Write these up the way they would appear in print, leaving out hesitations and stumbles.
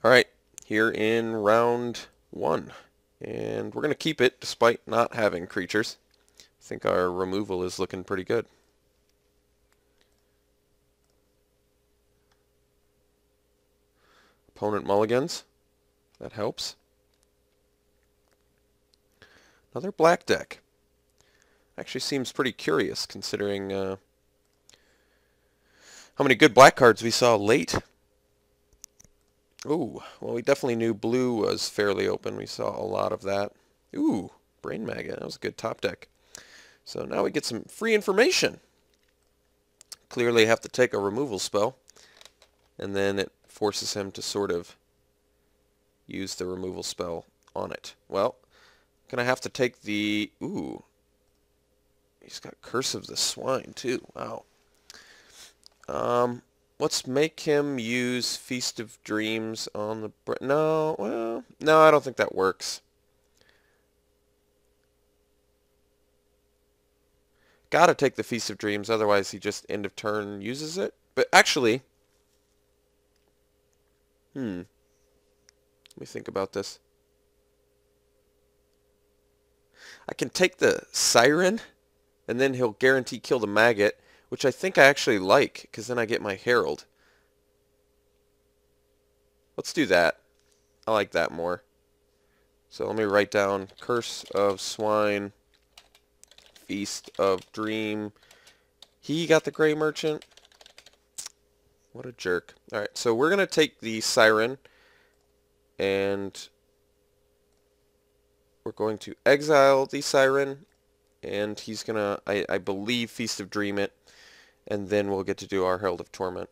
Alright, here in round 1. And we're going to keep it despite not having creatures. I think our removal is looking pretty good. Opponent mulligans. That helps. Another black deck. Actually seems pretty curious considering how many good black cards we saw late. Ooh, well, we definitely knew blue was fairly open. We saw a lot of that. Ooh, Brain Maggot. That was a good top deck. So now we get some free information. Clearly have to take a removal spell, and then it forces him to sort of use the removal spell on it. Well, I'm going to have to take the... Ooh, he's got Curse of the Swine, too. Wow. Let's make him use Feast of Dreams on the... No, well, no, I don't think that works. Gotta take the Feast of Dreams, otherwise he just end of turn uses it. But actually... Let me think about this. I can take the Siren, and then he'll guarantee kill the Maggot, which I think I actually like, because then I get my Herald. Let's do that. I like that more. So let me write down Curse of Swine, Feast of Dream. He got the Gray Merchant. What a jerk. Alright, so we're going to take the Siren, and we're going to exile the Siren, and he's going to, I believe, Feast of Dream it, and then we'll get to do our Herald of Torment.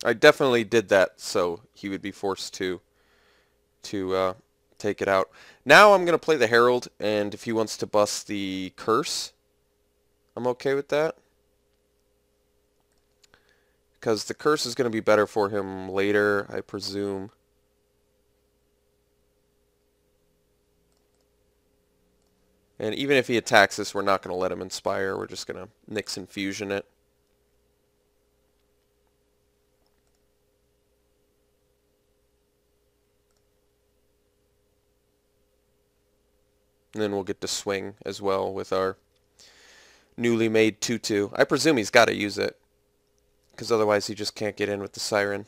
I definitely did that so he would be forced to take it out. Now I'm going to play the Herald, and if he wants to bust the Curse, I'm okay with that. Because the Curse is going to be better for him later, I presume. And even if he attacks us, we're not going to let him Inspire. We're just going to Nyx Infusion it. And then we'll get to swing as well with our newly made 2/2. I presume he's got to use it, because otherwise he just can't get in with the Siren.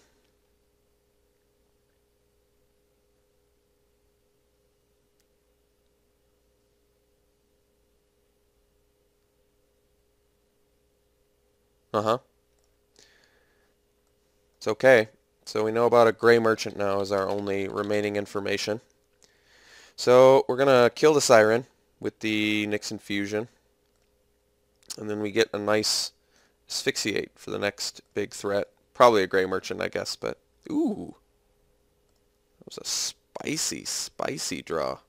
Uh-huh. It's okay. So we know about a Gray Merchant now as our only remaining information. So we're going to kill the Siren with the Nyx Infusion. And then we get a nice Asphyxiate for the next big threat. Probably a Gray Merchant, I guess, but... Ooh. That was a spicy, spicy draw.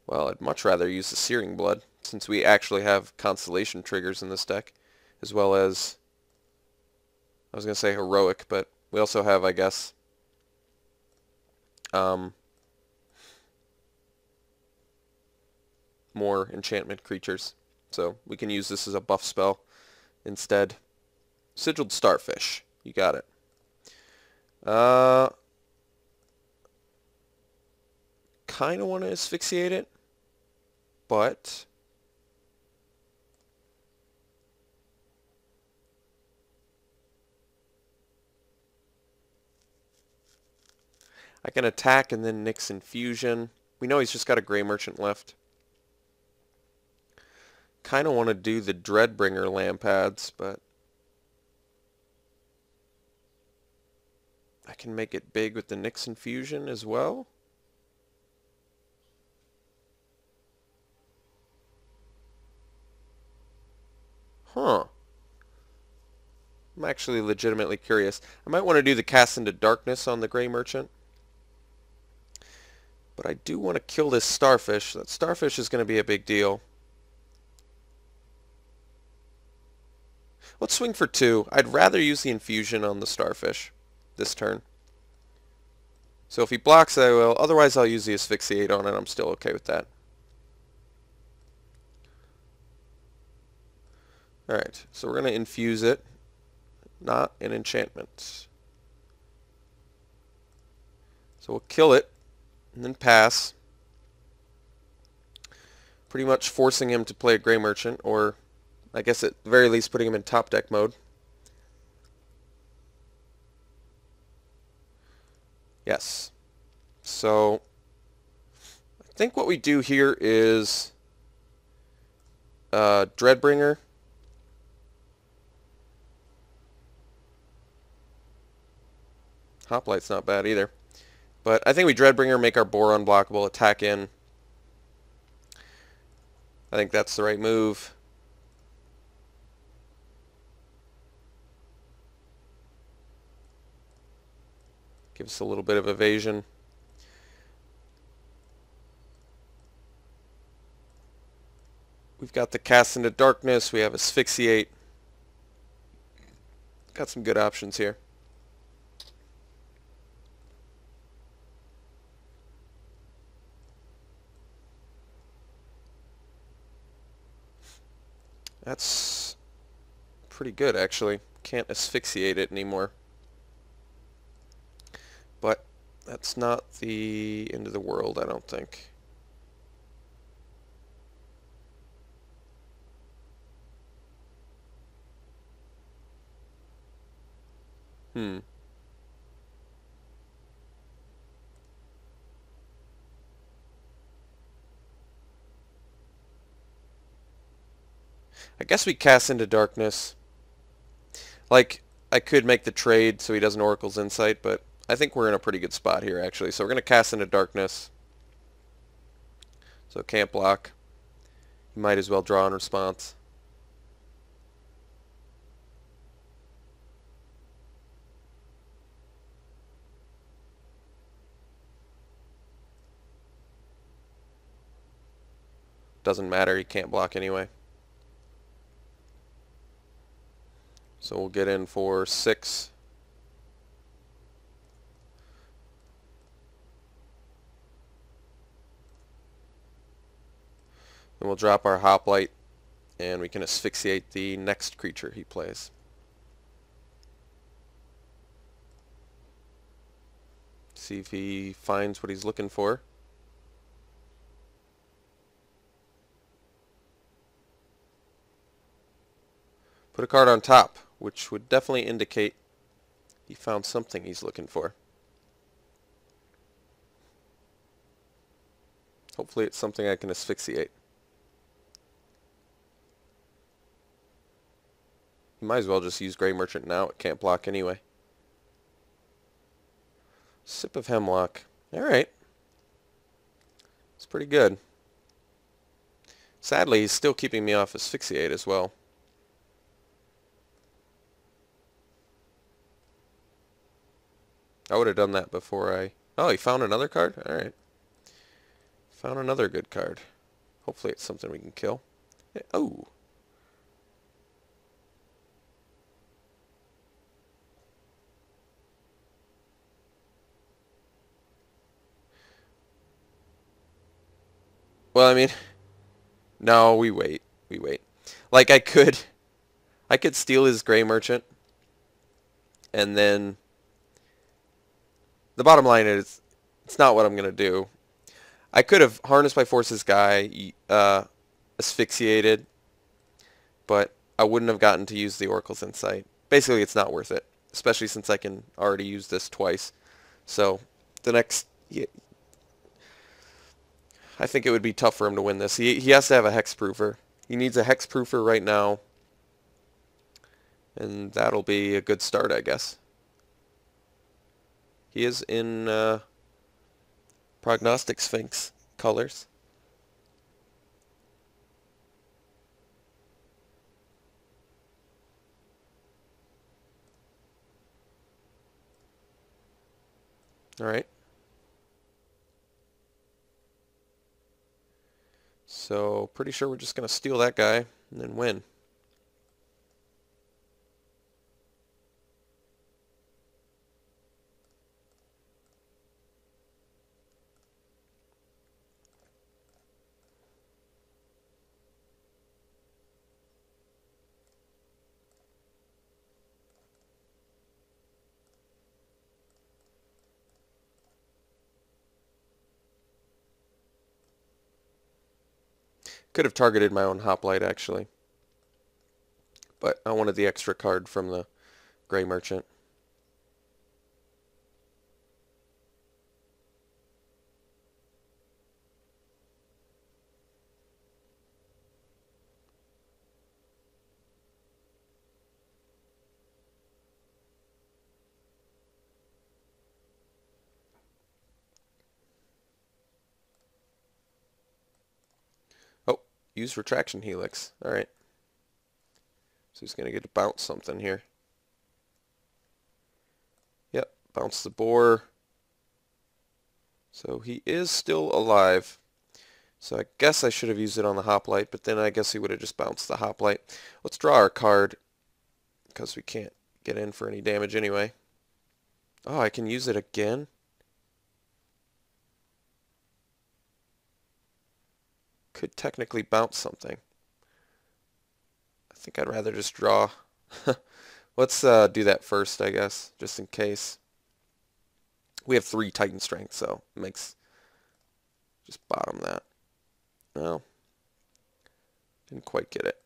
Well, I'd much rather use the Searing Blood, since we actually have Constellation triggers in this deck, as well as... I was going to say Heroic, but we also have, I guess... more enchantment creatures. So we can use this as a buff spell instead. Sigiled Starfish. You got it. Kind of want to asphyxiate it, but I can attack and then Nyx Infusion. We know he's just got a Gray Merchant left. Kind of want to do the Dreadbringer Lampads, but I can make it big with the Nyx Infusion as well. Huh. I'm actually legitimately curious. I might want to do the Cast into Darkness on the Gray Merchant. But I do want to kill this Starfish. That Starfish is going to be a big deal. Let's swing for 2. I'd rather use the infusion on the starfish this turn. So if he blocks, I will. Otherwise, I'll use the asphyxiate on it. I'm still okay with that. Alright, so we're going to infuse it. Not an enchantment. So we'll kill it, and then pass. Pretty much forcing him to play a Grey Merchant, or I guess at the very least putting him in top deck mode. Yes. So I think what we do here is Dreadbringer. Hoplight's not bad either. But I think we Dreadbringer, make our boar unblockable, attack in. I think that's the right move. Gives us a little bit of evasion. We've got the Cast into Darkness. We have Asphyxiate. Got some good options here. That's pretty good, actually. Can't asphyxiate it anymore. But that's not the end of the world, I don't think. I guess we Cast into Darkness. Like, I could make the trade so he doesn't Oracle's Insight, but I think we're in a pretty good spot here, actually. So we're going to Cast into Darkness. So can't block. You might as well draw in response. Doesn't matter, he can't block anyway. So we'll get in for 6. Then we'll drop our Hoplite, and we can asphyxiate the next creature he plays. See if he finds what he's looking for. Put a card on top, which would definitely indicate he found something he's looking for. Hopefully it's something I can asphyxiate. You might as well just use Grey Merchant now. It can't block anyway. Sip of Hemlock. Alright. It's pretty good. Sadly, he's still keeping me off Asphyxiate as well. I would have done that before I... Oh, he found another card? Alright. Found another good card. Hopefully it's something we can kill. Oh! Well, I mean... No, we wait. We wait. Like, I could steal his Grey Merchant. And then... The bottom line is, it's not what I'm going to do. I could have Harnessed by Force's guy, asphyxiated, but I wouldn't have gotten to use the Oracle's Insight. Basically, it's not worth it, especially since I can already use this twice. So, the next... I think it would be tough for him to win this. He has to have a Hexproofer. He needs a Hexproofer right now, and that'll be a good start, I guess. He is in Prognostic Sphinx colors. Alright. So, pretty sure we're just going to steal that guy and then win. Could have targeted my own hoplite, actually. But I wanted the extra card from the Gray Merchant. Oh, use Retraction Helix. Alright. So he's going to get to bounce something here. Yep, bounce the boar. So he is still alive. So I guess I should have used it on the hoplite, but then I guess he would have just bounced the hoplite. Let's draw our card, because we can't get in for any damage anyway. Oh, I can use it again? Could technically bounce something. I think I'd rather just draw. Let's do that first, I guess, just in case. We have 3 Titan Strength, so it makes... just bottom that. No. Didn't quite get it.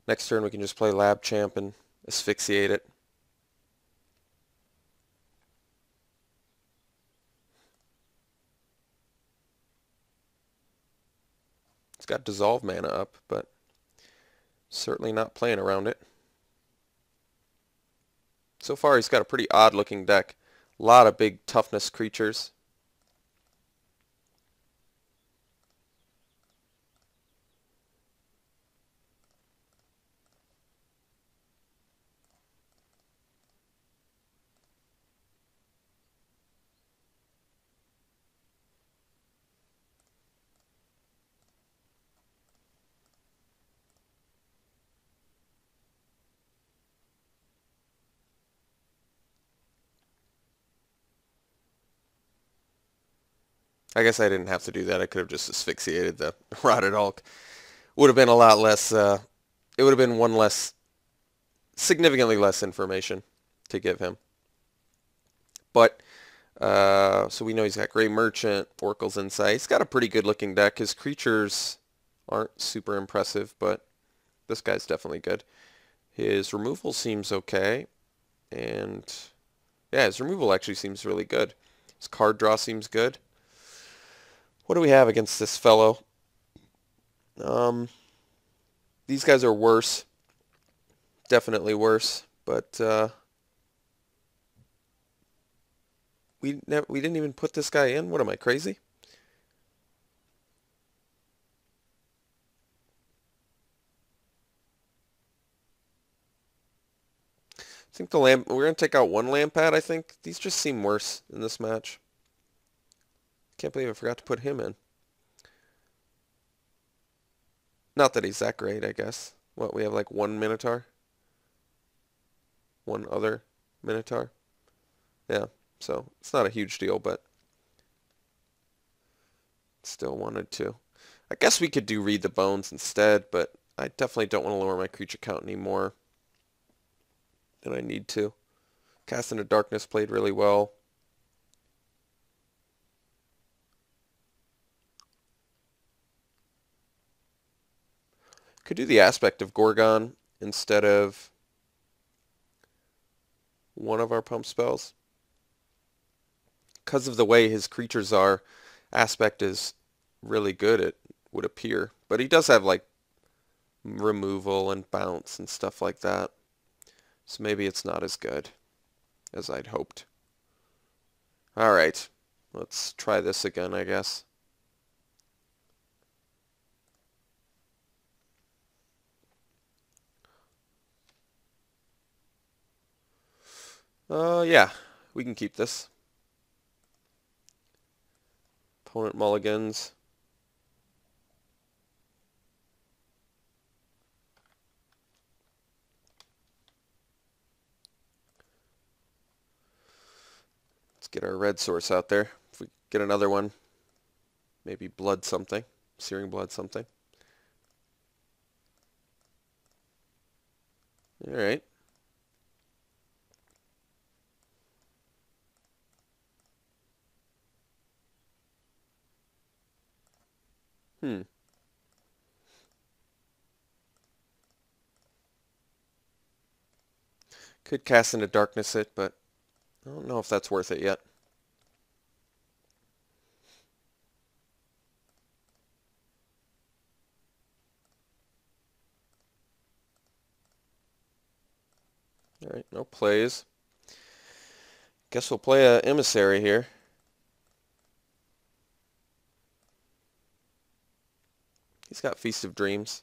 Next turn we can just play Lab Champ and asphyxiate it. It's got Dissolve mana up, but certainly not playing around it. So far he's got a pretty odd looking deck. A lot of big toughness creatures. I guess I didn't have to do that. I could have just asphyxiated the Rotted Hulk. Would have been a lot less, it would have been one less, significantly less information to give him. But, so we know he's got Gray Merchant, Oracle's Insight. He's got a pretty good looking deck. His creatures aren't super impressive, but this guy's definitely good. His removal seems okay. And, yeah, his removal actually seems really good. His card draw seems good. What do we have against this fellow? These guys are worse. Definitely worse. But we didn't even put this guy in. What am I, crazy? I think the we're going to take out one Lampad, I think. These just seem worse in this match. Can't believe I forgot to put him in. Not that he's that great, I guess. What, we have like one Minotaur? One other Minotaur? Yeah, so it's not a huge deal, but still wanted to. I guess we could do Read the Bones instead, but I definitely don't want to lower my creature count anymore than I need to. Cast into Darkness played really well. Could do the Aspect of Gorgon instead of one of our pump spells. Because of the way his creatures are, Aspect is really good, it would appear. But he does have like removal and bounce and stuff like that. So maybe it's not as good as I'd hoped. Alright, let's try this again, I guess. Yeah, we can keep this. Opponent mulligans. Let's get our red source out there. If we get another one, maybe blood something, searing blood something. All right. Could cast into darkness it, but I don't know if that's worth it yet. All right, no plays. Guess we'll play a emissary here. He's got Feast of Dreams.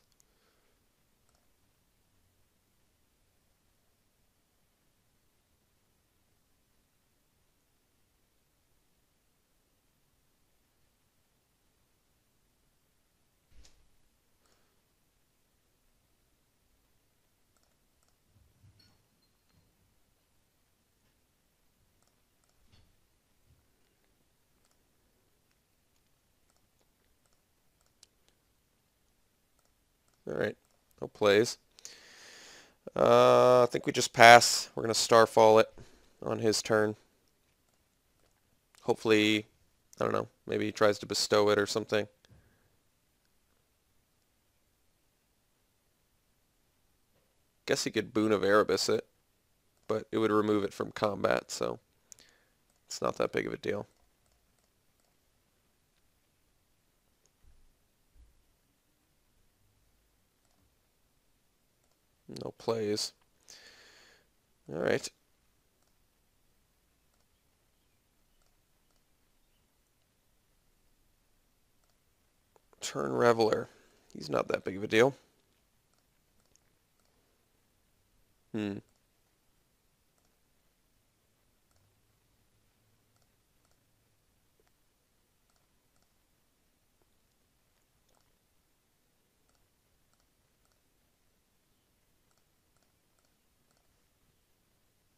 All right, no plays. I think we just pass. We're going to Starfall it on his turn. Hopefully, I don't know, maybe he tries to bestow it or something. Guess he could Boon of Erebus it, but it would remove it from combat, so it's not that big of a deal. No plays. All right. Turn Reveler. He's not that big of a deal. Hmm.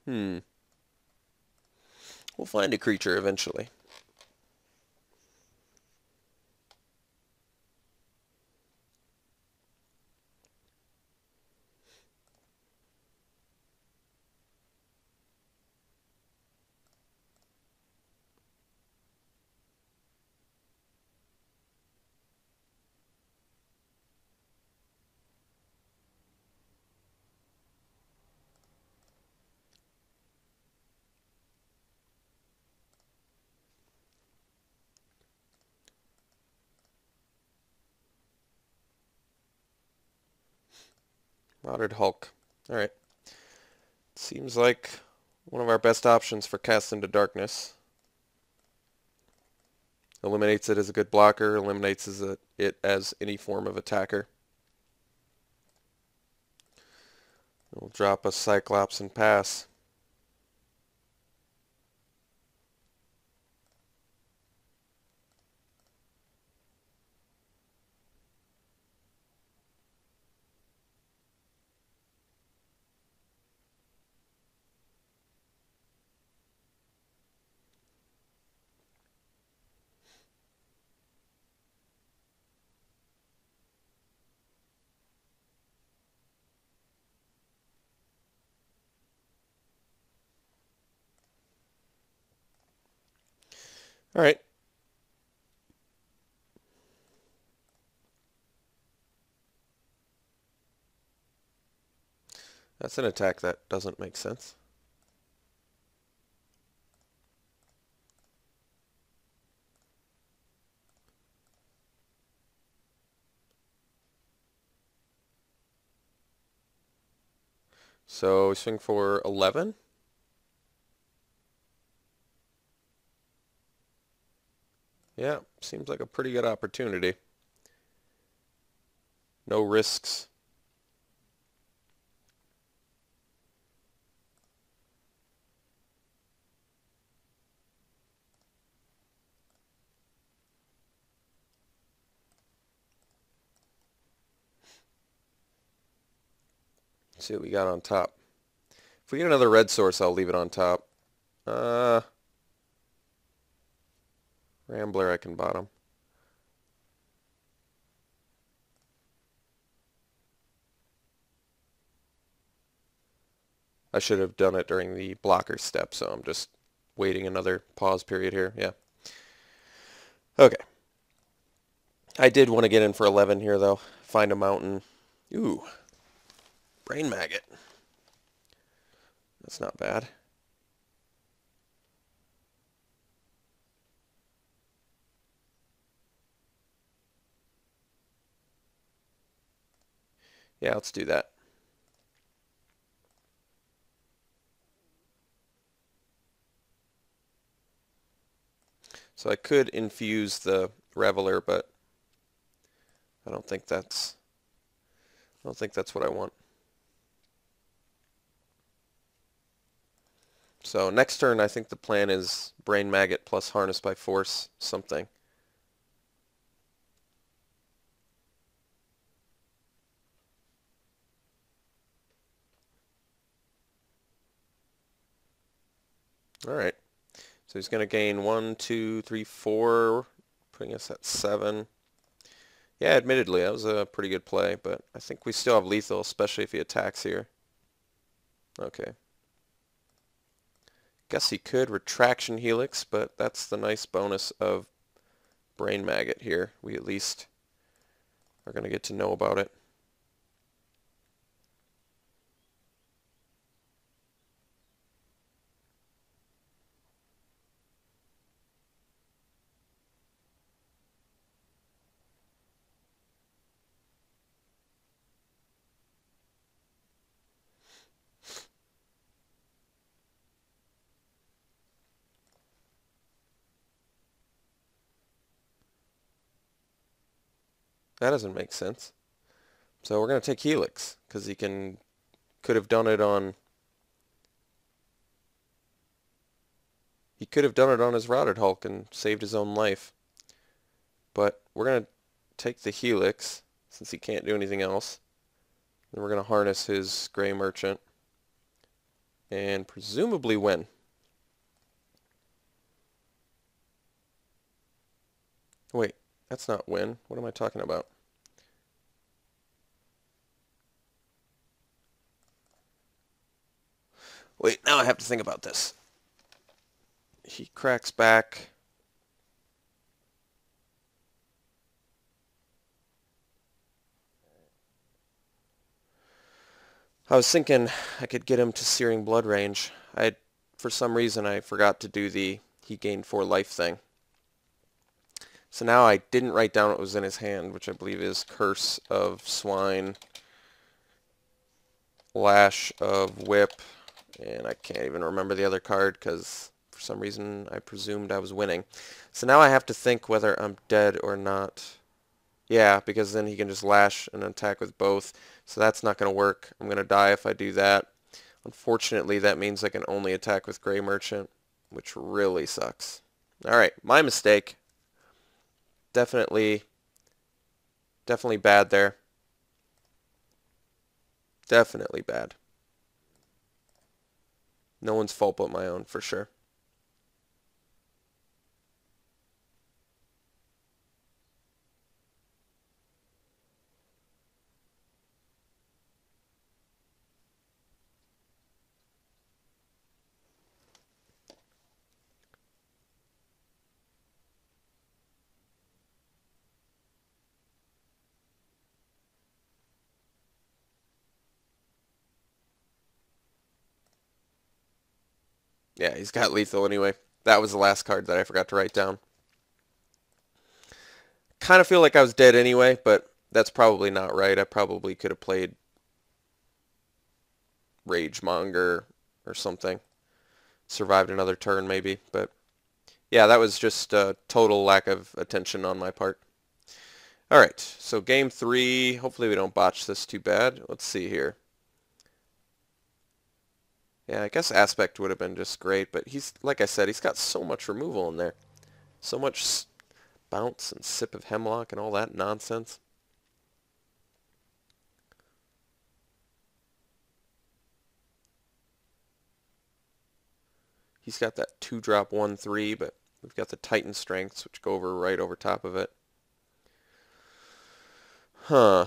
Hmm. We'll find a creature eventually. Rotted Hulk. All right. Seems like one of our best options for Cast into Darkness. Eliminates it as a good blocker, eliminates it as any form of attacker. We'll drop a Cyclops and pass. All right. That's an attack that doesn't make sense. So we swing for 11. Yeah, seems like a pretty good opportunity. No risks. Let's see what we got on top. If we get another red source, I'll leave it on top. Rambler I can bottom. I should have done it during the blocker step, so I'm just waiting another pause period here. Yeah. Okay. I did want to get in for 11 here, though. Find a mountain. Ooh. Brain maggot. That's not bad. Yeah, let's do that. So I could infuse the Reveler, but I don't think that's what I want. So next turn, I think the plan is Brain Maggot plus Harness by Force something. All right. So he's going to gain 1, 2, 3, 4, putting us at 7. Yeah, admittedly, that was a pretty good play, but I think we still have lethal, especially if he attacks here. Okay. Guess he could Retraction Helix, but that's the nice bonus of Brain Maggot here. We at least are going to get to know about it. That doesn't make sense. So we're going to take Helix, because he could have done it on... He could have done it on his Routed Hulk and saved his own life. But we're going to take the Helix, since he can't do anything else. Then we're going to harness his Gray Merchant. And presumably win. Wait, that's not win. What am I talking about? Wait, now I have to think about this. He cracks back. I was thinking I could get him to Searing Blood range. For some reason, I forgot to do the he gained 4 life thing. So now I didn't write down what was in his hand, which I believe is Curse of Swine, Lash of Whip, and I can't even remember the other card because for some reason I presumed I was winning. So now I have to think whether I'm dead or not. Yeah, because then he can just lash and attack with both. So that's not going to work. I'm going to die if I do that. Unfortunately, that means I can only attack with Gray Merchant, which really sucks. Alright, my mistake. Definitely bad there. Definitely bad. No one's fault but my own, for sure. Yeah, he's got lethal anyway. That was the last card that I forgot to write down. Kind of feel like I was dead anyway, but that's probably not right. I probably could have played Ragemonger or something. Survived another turn maybe, but yeah, that was just a total lack of attention on my part. Alright, so game 3. Hopefully we don't botch this too bad. Let's see here. Yeah, I guess Aspect would have been just great, but he's, like I said, he's got so much removal in there. So much Bounce and Sip of Hemlock and all that nonsense. He's got that 2-drop 1/3, but We've got the Titan strengths, which go over right over top of it. Huh.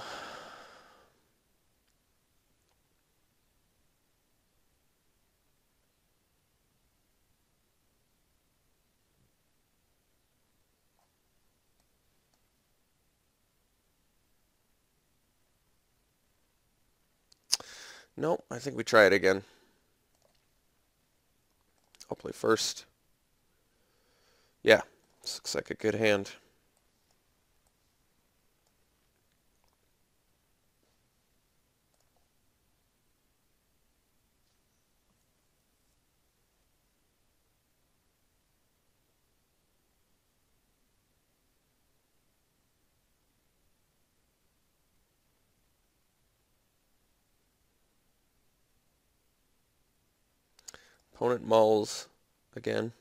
Nope, I think we try it again. I'll play first. Yeah, this looks like a good hand. Opponent mulls again.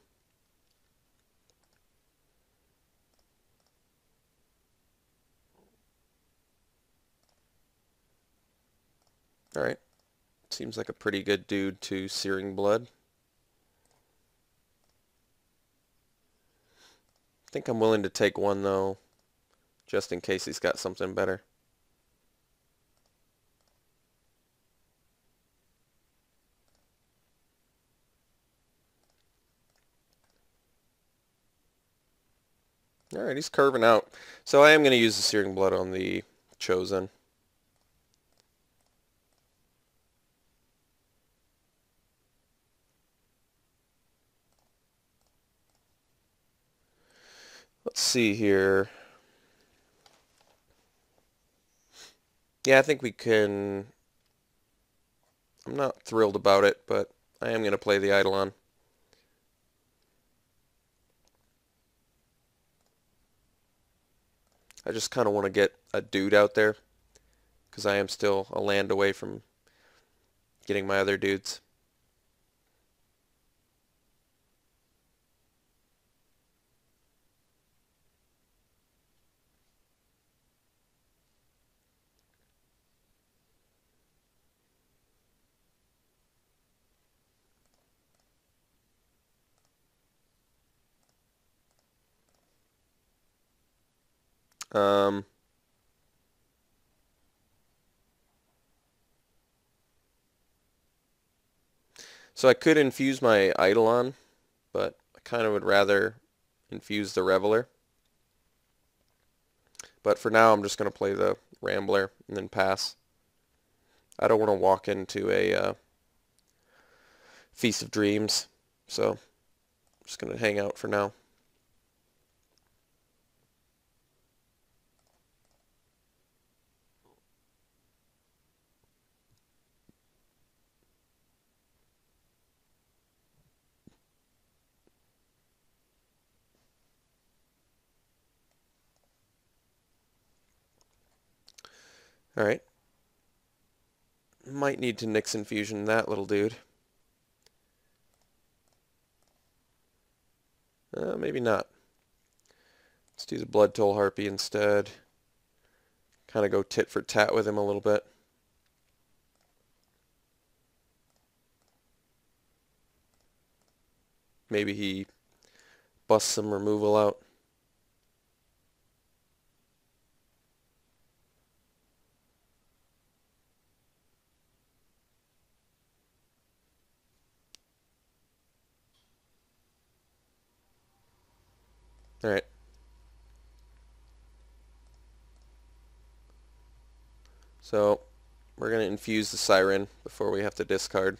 Alright. Seems like a pretty good dude to Searing Blood. I think I'm willing to take one, though, just in case he's got something better. Alright, he's curving out. So I am going to use the Searing Blood on the Chosen. Let's see here. Yeah, I think we can... I'm not thrilled about it, but I am going to play the Eidolon. I just kind of want to get a dude out there, because I am still a land away from getting my other dudes. So I could infuse my Eidolon, but I kind of would rather infuse the Reveler. But for now, I'm just going to play the Rambler and then pass. I don't want to walk into a Feast of Dreams, so I'm just going to hang out for now. Alright. Might need to Nyx Infusion that little dude. Maybe not. Let's do the Blood Toll Harpy instead. Kind of go tit for tat with him a little bit. Maybe he busts some removal out. Alright. So, we're going to infuse the Siren before we have to discard.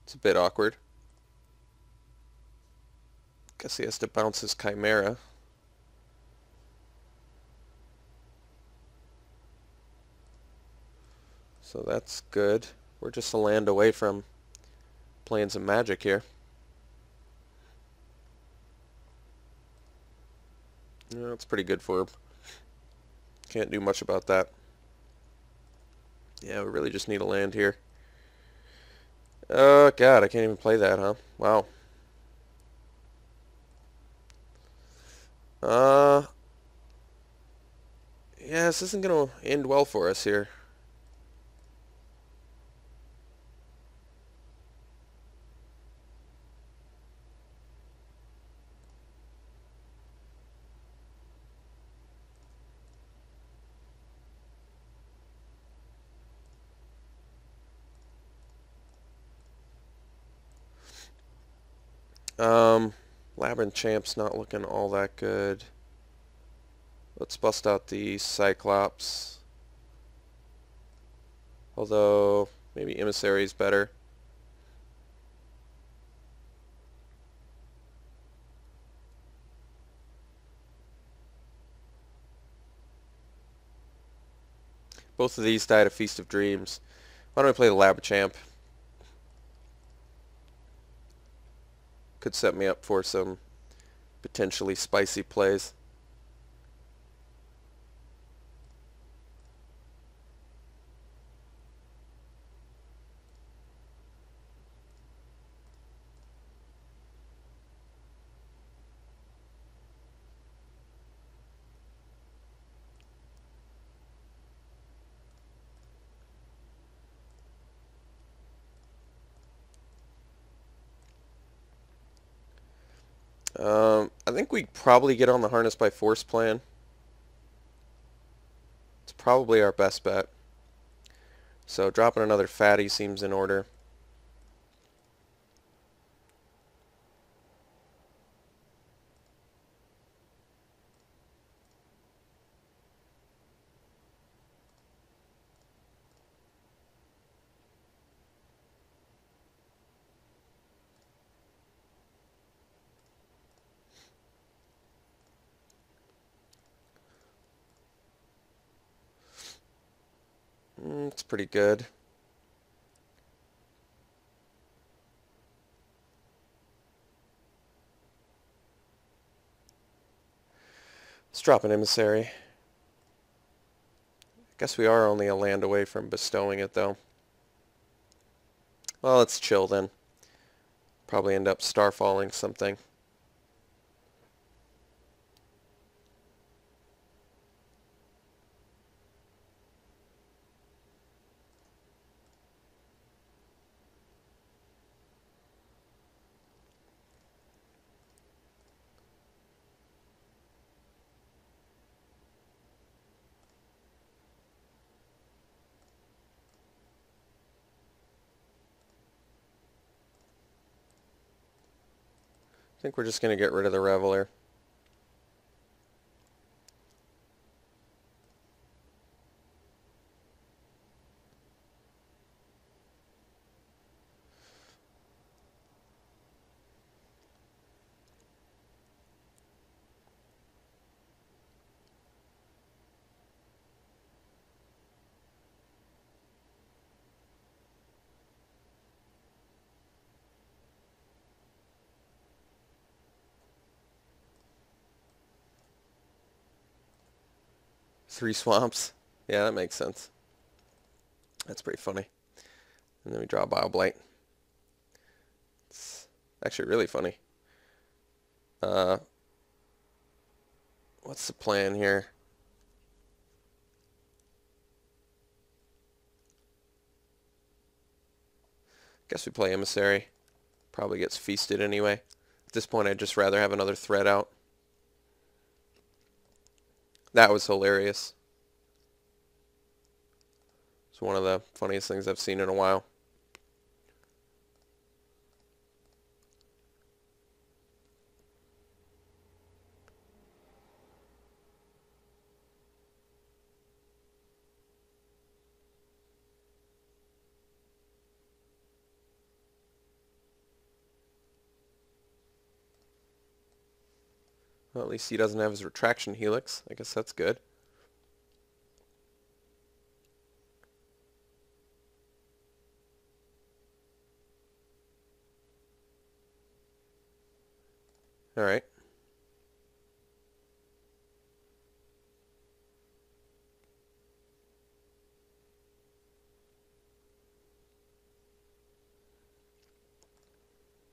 It's a bit awkward. Guess he has to bounce his Chimera. So that's good. We're just a land away from playing some Magic here. Yeah, that's pretty good for him. Can't do much about that. Yeah, we really just need a land here. Oh, God, I can't even play that, huh? Wow. Yeah, this isn't going to end well for us here. Labyrinth Champ's not looking all that good. Let's bust out the Cyclops. Although, maybe Emissary's better. Both of these died a Feast of Dreams. Why don't I play the Lab Champ? Could set me up for some potentially spicy plays. I think we probably get on the Harness by Force plan. It's probably our best bet. So dropping another fatty seems in order. It's pretty good. Let's drop an Emissary. Guess we are only a land away from bestowing it, though. Well, let's chill then. Probably end up starfalling something. I think we're just going to get rid of the Reveler. Three swamps. Yeah, that makes sense. That's pretty funny. And then we draw a Bioblight. It's actually really funny. What's the plan here? Guess we play Emissary. Probably gets feasted anyway. At this point, I'd just rather have another threat out. That was hilarious. It's one of the funniest things I've seen in a while. Well, at least he doesn't have his retraction helix. I guess that's good. Alright.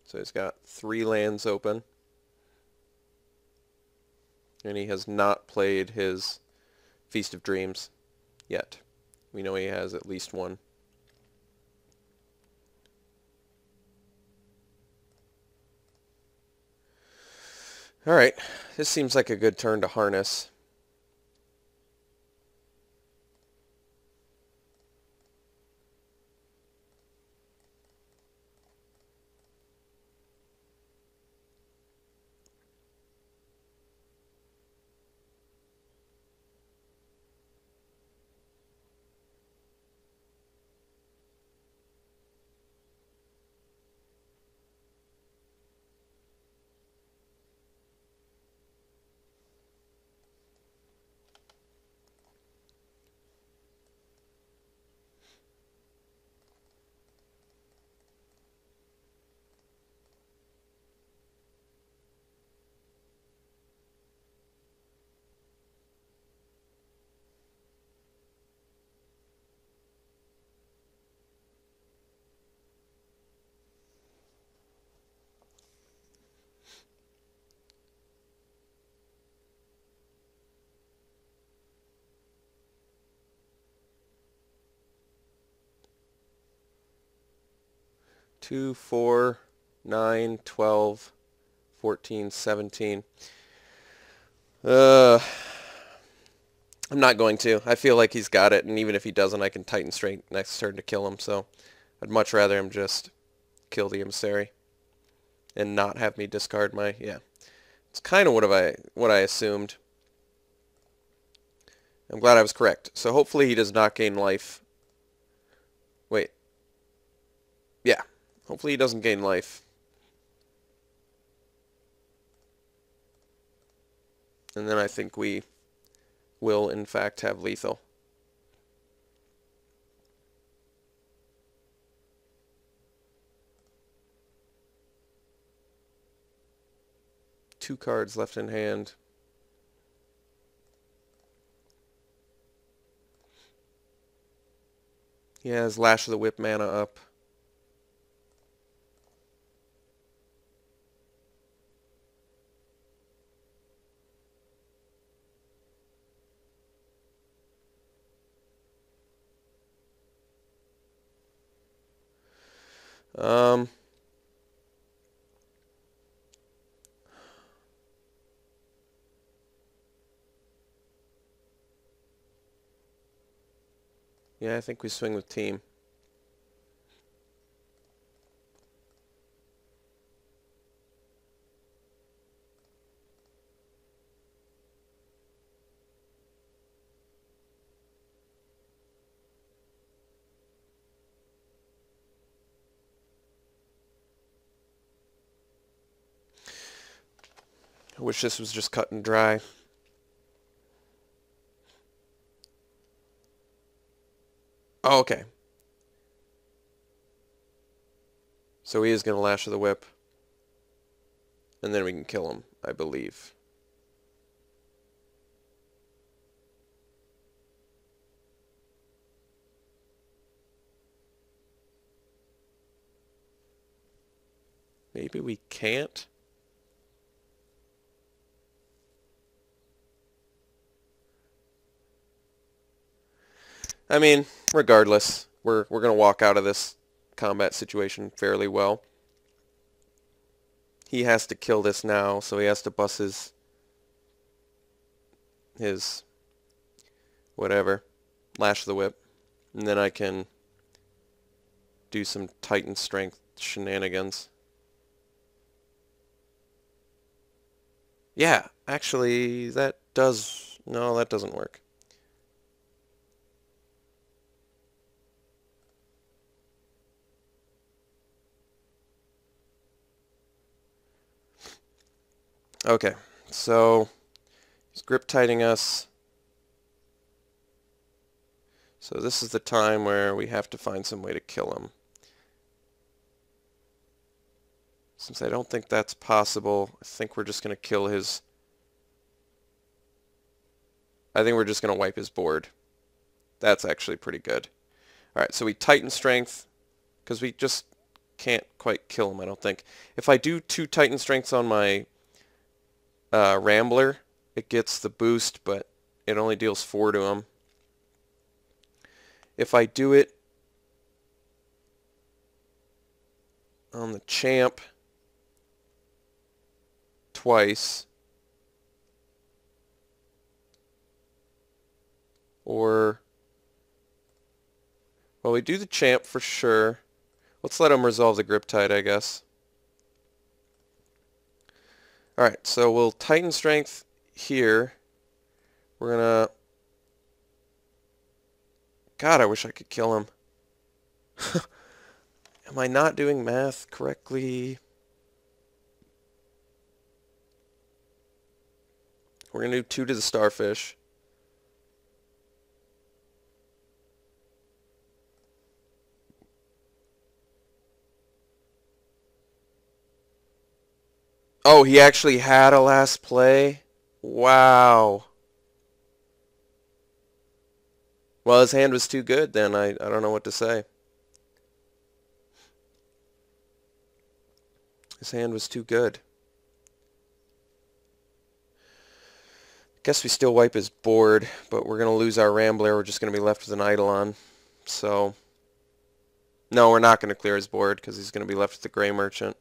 So he's got 3 lands open. And he has not played his Feast of Dreams yet. We know he has at least one. Alright, this seems like a good turn to harness. Two, 4, 9, 12, 14, 17. I'm not going to. I feel like he's got it, and even if he doesn't, I can Titan Straight next turn to kill him, so I'd much rather him just kill the Emissary and not have me discard my... Yeah. It's kind of what I assumed. I'm glad I was correct. So hopefully he does not gain life. Wait. Yeah. Hopefully he doesn't gain life. And then I think we will, in fact, have lethal. Two cards left in hand. He has Lash of the Whip mana up. Yeah, I think we swing with team. I wish this was just cut and dry. Oh, okay. So he is going to Lash of the Whip. And then we can kill him, I believe. Maybe we can't. I mean, regardless, we're going to walk out of this combat situation fairly well. He has to kill this now, so he has to bust his whatever, Lash of the Whip. And then I can do some Titan Strength shenanigans. Yeah, actually, that does... No, that doesn't work. Okay, So he's grip tightening us. So this is the time where we have to find some way to kill him. Since I don't think that's possible, I think we're just going to kill his... I think we're just going to wipe his board. That's actually pretty good. Alright, so we tighten strength, because we just can't quite kill him, I don't think. If I do 2 tighten strengths on my Rambler, it gets the boost, but it only deals 4 to him. If I do it on the Champ twice, or... Well, we do the Champ for sure. Let's let him resolve the grip tight, I guess. Alright, so we'll tighten strength here. We're gonna... God, I wish I could kill him. Am I not doing math correctly? We're gonna do 2 to the Starfish. Oh, he actually had a last play? Wow. Well, his hand was too good then. I don't know what to say. His hand was too good. Guess we still wipe his board, but we're going to lose our Rambler. We're just going to be left with an Eidolon. So, no, we're not going to clear his board because he's going to be left with the Gray Merchant.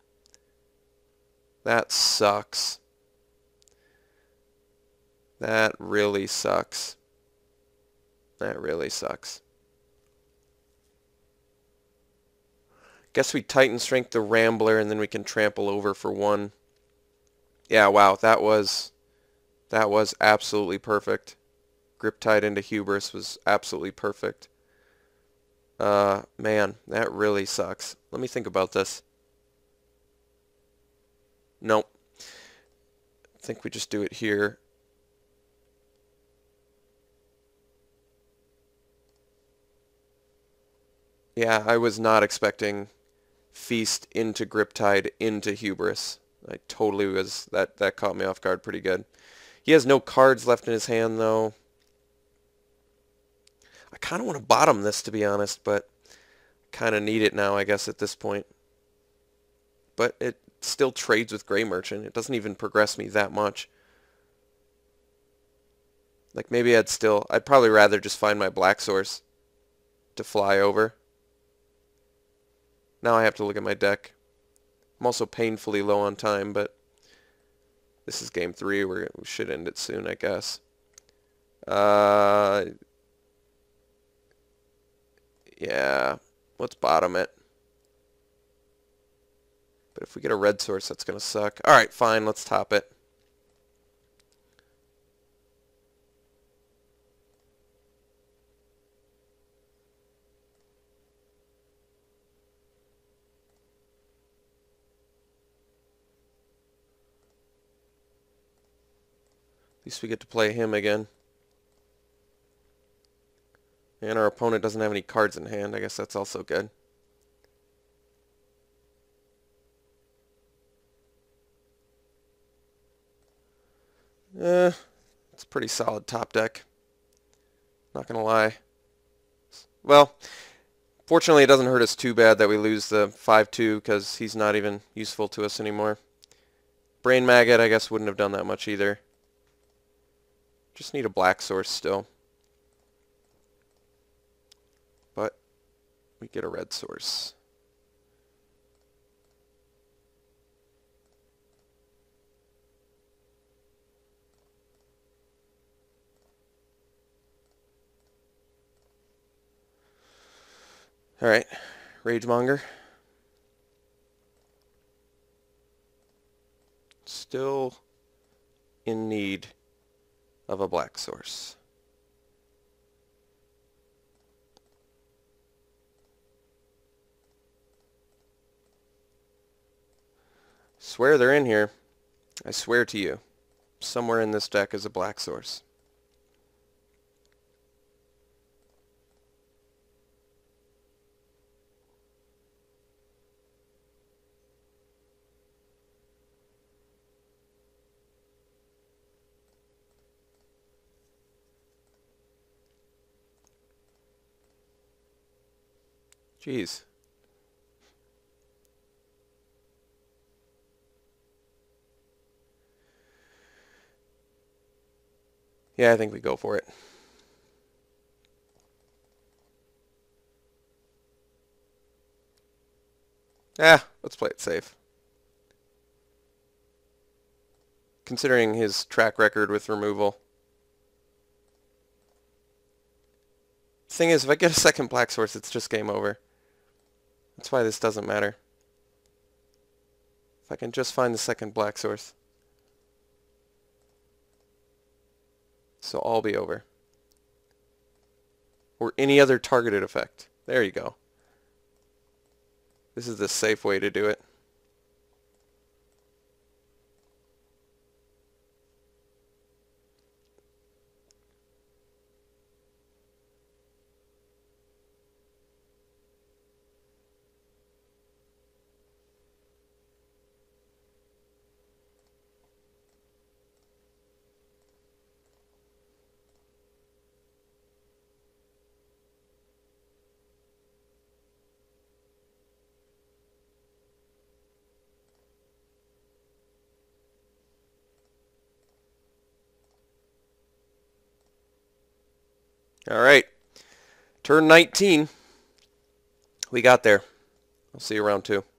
That sucks. That really sucks. That really sucks. Guess we tighten strength the Rambler and then we can trample over for 1. Yeah, wow, that was absolutely perfect. Grip tight into Hubris was absolutely perfect. Man, that really sucks. Let me think about this. Nope. I think we just do it here. Yeah, I was not expecting Feast into Griptide into Hubris. I totally was. That caught me off guard pretty good. He has no cards left in his hand, though. I kind of want to bottom this, to be honest, but kind of need it now, I guess, at this point. But it still trades with Gray Merchant. It doesn't even progress me that much. Like, maybe I'd probably rather just find my black source to fly over. Now I have to look at my deck. I'm also painfully low on time, but this is game 3. We should end it soon, I guess. Yeah, let's bottom it. But if we get a red source, that's going to suck. Alright, fine, let's top it. At least we get to play him again. And our opponent doesn't have any cards in hand. I guess that's also good. It's a pretty solid top deck. Not gonna lie. Well, fortunately it doesn't hurt us too bad that we lose the 5-2 because he's not even useful to us anymore. Brain Maggot I guess wouldn't have done that much either. Just need a black source still. But we get a red source. Alright, Ragemonger. Still in need of a black source. Swear they're in here. I swear to you. somewhere in this deck is a black source. Jeez. Yeah, I think we go for it. Let's play it safe. Considering his track record with removal. Thing is, if I get a second black source, it's just game over. That's why this doesn't matter. If I can just find the second black source. So all be over. Or any other targeted effect. There you go. This is the safe way to do it. All right. Turn 19. We got there. I'll see you around 2.